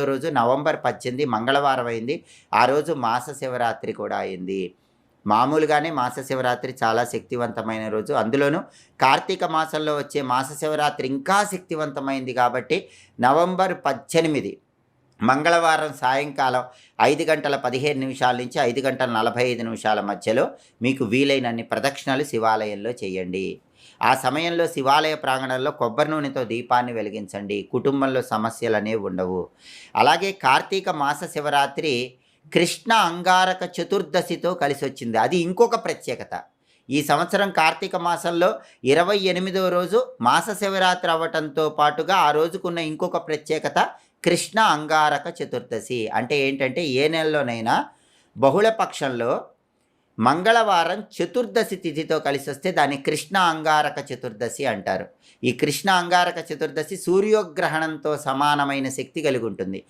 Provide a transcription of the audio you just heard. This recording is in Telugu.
రోజు నవంబర్ 18 మంగళవారం అయింది. ఆ రోజు మాస శివరాత్రి కూడా అయింది. మామూలుగానే మాస శివరాత్రి చాలా శక్తివంతమైన రోజు. అందులోనూ కార్తీక మాసంలో వచ్చే మాస శివరాత్రి ఇంకా శక్తివంతమైంది కాబట్టి నవంబర్ 18 మంగళవారం సాయంకాలం 5 గంటల 15 నిమిషాల నుంచి 5 గంటల 45 నిమిషాల మధ్యలో మీకు వీలైనన్ని ప్రదక్షిణలు శివాలయంలో చేయండి. ఆ సమయంలో శివాలయ ప్రాంగణంలో కొబ్బరి నూనెతో దీపాన్ని వెలిగించండి. కుటుంబంలో సమస్యలనేవి ఉండవు. అలాగే కార్తీక మాస శివరాత్రి కృష్ణ అంగారక చతుర్దశితో కలిసి వచ్చింది. అది ఇంకొక ప్రత్యేకత. ఈ సంవత్సరం కార్తీక మాసంలో 28వ రోజు మాస శివరాత్రి అవ్వటంతో పాటుగా ఆ రోజుకున్న ఇంకొక ప్రత్యేకత కృష్ణ అంగారక చతుర్దశి. అంటే ఏంటంటే ఏ నెలలోనైనా బహుళపక్షంలో మంగళవారం చతుర్దశి తిథితో కలిసి వస్తే దాన్ని కృష్ణ అంగారక చతుర్దశి అంటారు. ఈ కృష్ణ అంగారక చతుర్దశి సూర్యోగ్రహణంతో సమానమైన శక్తి కలిగి ఉంటుంది.